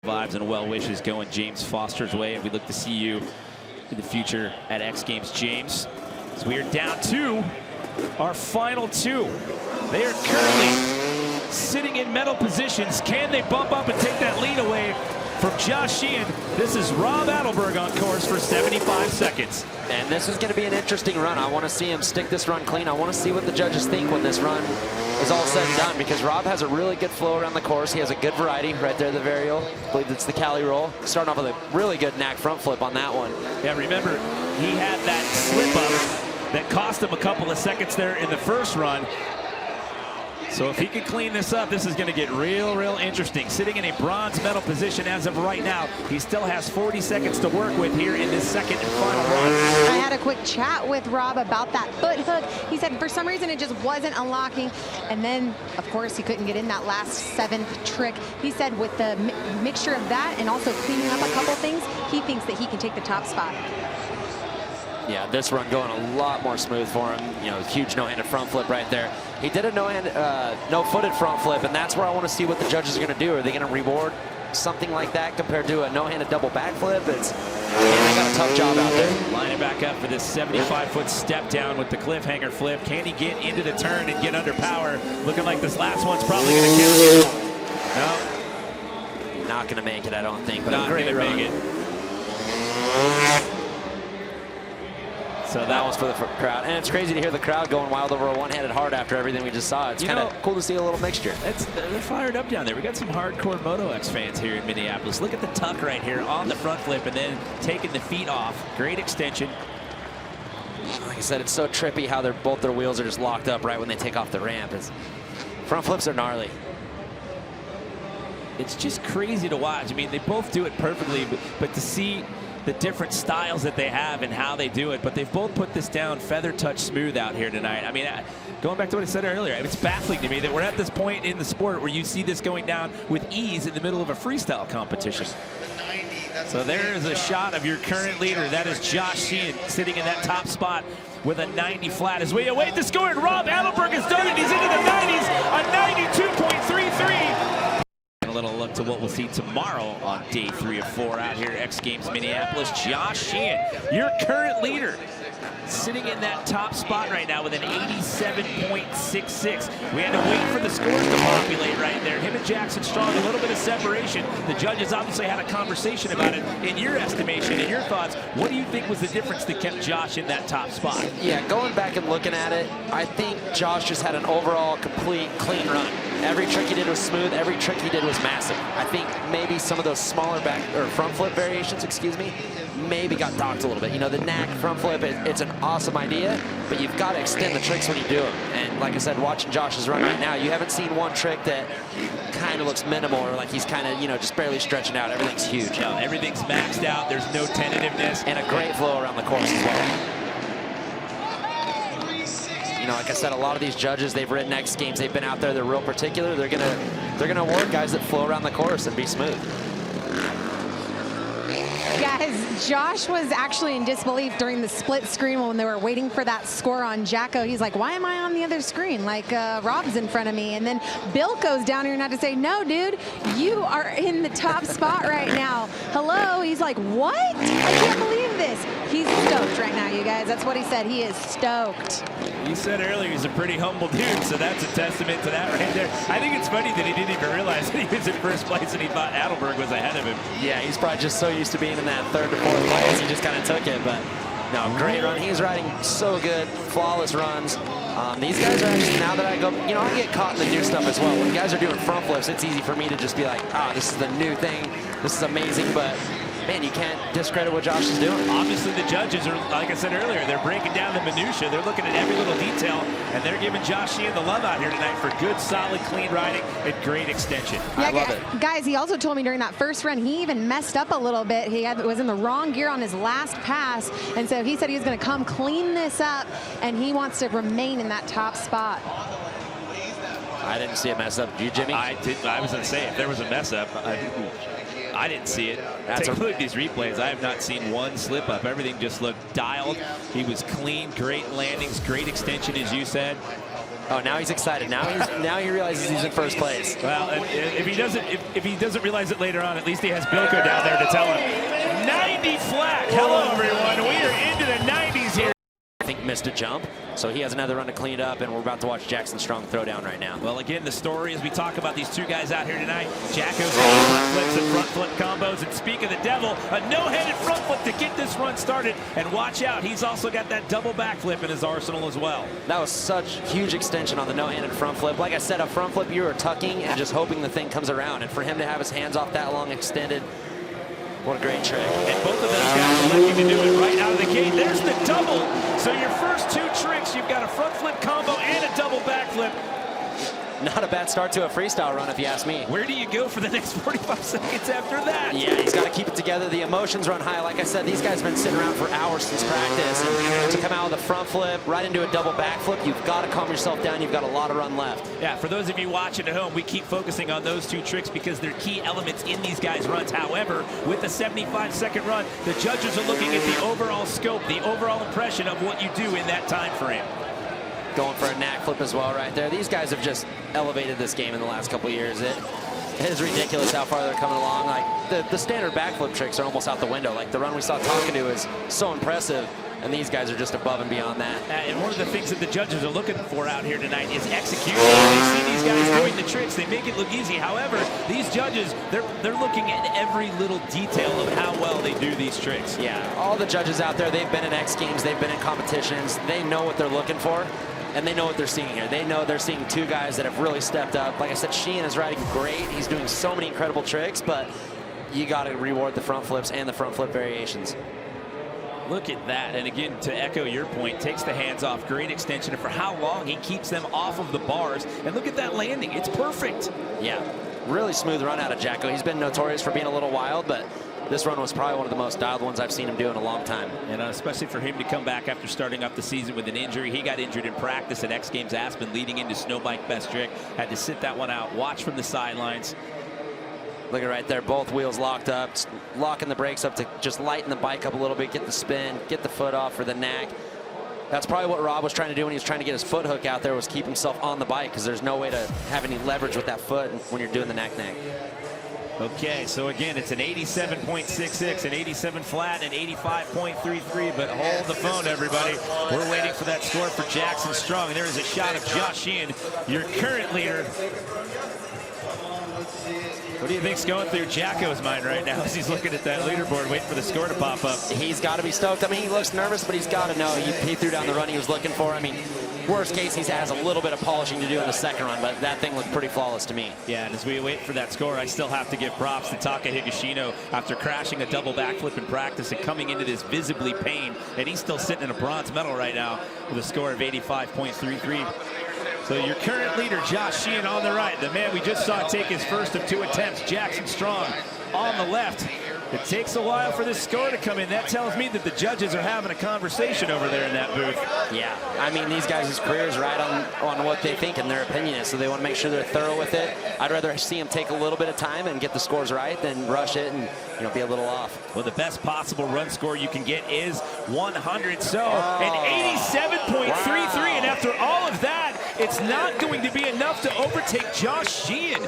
Vibes and well wishes going James Foster's way, and we look to see you in the future at X Games, James. So we are down to our final two. They are currently sitting in medal positions. Can they bump up and take that lead away from Josh Sheehan? This is Rob Adelberg on course for 75 seconds. And this is going to be an interesting run. I want to see him stick this run clean. I want to see what the judges think when this run is all said and done, because Rob has a really good flow around the course. He has a good variety right there, the varial. I believe it's the Cali roll. Starting off with a really good knack front flip on that one. Yeah, remember, he had that slip up that cost him a couple of seconds there in the first run. So if he can clean this up, this is going to get real interesting. Sitting in a bronze medal position as of right now. He still has 40 seconds to work with here in this second and final run. I had a quick chat with Rob about that foot hook. He said for some reason it just wasn't unlocking. And then, of course, he couldn't get in that last seventh trick. He said with the mixture of that and also cleaning up a couple things, he thinks that he can take the top spot. Yeah, this run going a lot more smooth for him. You know, huge no-handed front flip right there. He did a no-footed front flip, and that's where I want to see what the judges are going to do. Are they going to reward something like that compared to a no-handed double backflip? They got a tough job out there. Lining back up for this 75-foot step down with the cliffhanger flip. Can he get into the turn and get under power? Looking like this last one's probably going to count. No. Not going to make it, I don't think. But Not going to make it. So that one's for the crowd. And it's crazy to hear the crowd going wild over a one-handed hard after everything we just saw. It's kind of cool to see a little mixture. They're fired up down there. We got some hardcore Moto X fans here in Minneapolis. Look at the tuck right here on the front flip and then taking the feet off. Great extension. Like I said, it's so trippy how both their wheels are just locked up right when they take off the ramp. Front flips are gnarly. It's just crazy to watch. I mean, they both do it perfectly, but to see the different styles that they have and how they do it, but they've both put this down feather touch smooth out here tonight. I mean, going back to what I said earlier, it's baffling to me that we're at this point in the sport where you see this going down with ease in the middle of a freestyle competition. So there is a shot of your current leader. That is Josh Sheehan sitting in that top spot with a 90 flat as we await the score. And Rob Adelberg has done it. He's into the 90s, a 92.33. A little look to what we'll see tomorrow on day 3 of 4 out here at X Games Minneapolis. Josh Sheehan, your current leader, sitting in that top spot right now with an 87.66. We had to wait for the scores to populate right there. Him and Jackson Strong, a little bit of separation. The judges obviously had a conversation about it. In your estimation, in your thoughts, what do you think was the difference that kept Josh in that top spot? Yeah, going back and looking at it, I think Josh just had an overall complete clean run. Every trick he did was smooth. Every trick he did was massive. I think maybe some of those smaller front flip variations, maybe got docked a little bit. You know, the knack front flip, it's an awesome idea, but you've got to extend the tricks when you do them. And like I said, watching Josh's run right now, you haven't seen one trick that kind of looks minimal or like he's kind of, you know, just barely stretching out. Everything's huge. No, everything's maxed out. There's no tentativeness. And a great flow around the course as well. You know, like I said, a lot of these judges, they've written X Games. They've been out there. They're real particular. They're gonna award guys that flow around the course and be smooth. Guys, Josh was actually in disbelief during the split screen when they were waiting for that score on Jacko. He's like, why am I on the other screen? Like, Rob's in front of me. And then Bill goes down here and had to say, no, dude, you are in the top spot right now. Hello? He's like, what? I can't believe this. He's stoked right now, you guys. That's what he said. He is stoked. You said earlier he's a pretty humble dude, so that's a testament to that right there. I think it's funny that he didn't even realize that he was in first place and he thought Adelberg was ahead of him. Yeah, he's probably just so used to being in that third to fourth place, he just kind of took it. But no, great run. He's riding so good, flawless runs. These guys are actually, now that I go, you know, I get caught in the new stuff as well. When guys are doing front flips, it's easy for me to just be like, this is the new thing. This is amazing, but man, you can't discredit what Josh is doing. Obviously, the judges are, like I said earlier, they're breaking down the minutia. They're looking at every little detail, and they're giving Josh Sheehan the love out here tonight for good, solid, clean riding and great extension. Yeah, I love it. Guys, he also told me during that first run, he even messed up a little bit. He was in the wrong gear on his last pass, and so he said he was going to come clean this up, and he wants to remain in that top spot. I didn't see it mess up. Did you, Jimmy? I was going to say, if there was a mess up, I didn't see it. Take a look at these replays. I have not seen one slip up. Everything just looked dialed. He was clean, great landings, great extension, as you said. Oh, now he's excited. Now he realizes he's in first place. Well, and if he doesn't realize it later on, at least he has Bilko down there to tell him. 90 flat. Hello, everyone. We are into the 90s here. I think missed a jump, so he has another run to clean it up, and we're about to watch Jackson Strong throw down right now. Well, again, the story as we talk about these two guys out here tonight, Jacko's front flips and front flip combos, and speak of the devil, a no-headed front flip to get this run started, and watch out, he's also got that double backflip in his arsenal as well. That was such huge extension on the no-handed front flip. Like I said, a front flip, you were tucking and just hoping the thing comes around, and for him to have his hands off that long extended, what a great trick. And both of those guys are looking to do it right out of the gate. There's the double. So your first two tricks, you've got a front flip combo and a double backflip. Not a bad start to a freestyle run, if you ask me. Where do you go for the next 45 seconds after that? Yeah, he's got to keep it together. The emotions run high. Like I said, these guys have been sitting around for hours since practice. And to come out with a front flip, right into a double backflip, you've got to calm yourself down. You've got a lot of run left. Yeah, for those of you watching at home, we keep focusing on those two tricks because they're key elements in these guys' runs. However, with the 75-second run, the judges are looking at the overall scope, the overall impression of what you do in that time frame. Going for a knack flip as well right there. These guys have just elevated this game in the last couple of years. It is ridiculous how far they're coming along. Like the standard backflip tricks are almost out the window. Like the run we saw Takadu is so impressive, and these guys are just above and beyond that. And one of the things that the judges are looking for out here tonight is execution. They see these guys doing the tricks, they make it look easy. However, these judges, they're looking at every little detail of how well they do these tricks. Yeah, all the judges out there, they've been in X Games, they've been in competitions, they know what they're looking for. And they know what they're seeing here. They know they're seeing two guys that have really stepped up. Like I said, Sheehan is riding great. He's doing so many incredible tricks, but you got to reward the front flips and the front flip variations. Look at that. And again, to echo your point, takes the hands off. Great extension. And for how long he keeps them off of the bars. And look at that landing. It's perfect. Yeah, really smooth run out of Jacko. He's been notorious for being a little wild, but this run was probably one of the most dialed ones I've seen him do in a long time. And especially for him to come back after starting up the season with an injury. He got injured in practice at X Games Aspen leading into Snowbike Best Trick. Had to sit that one out, watch from the sidelines. Look at right there, both wheels locked up, locking the brakes up to just lighten the bike up a little bit, get the spin, get the foot off for the knack. That's probably what Rob was trying to do when he was trying to get his foot hook out there, was keep himself on the bike, because there's no way to have any leverage with that foot when you're doing the knack. Okay, so again, it's an 87.66, an 87 flat, and 85.33, but hold the phone, everybody. We're waiting for that score for Jackson Strong, and there is a shot of Josh Sheehan, your current leader. What do you think's going through Jacko's mind right now as he's looking at that leaderboard, waiting for the score to pop up? He's got to be stoked. I mean, he looks nervous, but he's got to know he threw down the run he was looking for. I mean, worst case, he has a little bit of polishing to do in the second run, but that thing looked pretty flawless to me. Yeah, and as we wait for that score, I still have to give props to Taka Higashino after crashing a double backflip in practice and coming into this visibly pain, and he's still sitting in a bronze medal right now with a score of 85.33. So your current leader, Josh Sheehan, on the right. The man we just saw take his first of two attempts, Jackson Strong, on the left. It takes a while for this score to come in. That tells me that the judges are having a conversation over there in that booth. Yeah, I mean, these guys' careers ride on what they think and their opinion is, so they want to make sure they're thorough with it. I'd rather see them take a little bit of time and get the scores right than rush it and be a little off. Well, the best possible run score you can get is 100. So an 87.33, and after all of that, it's not going to be enough to overtake Josh Sheehan.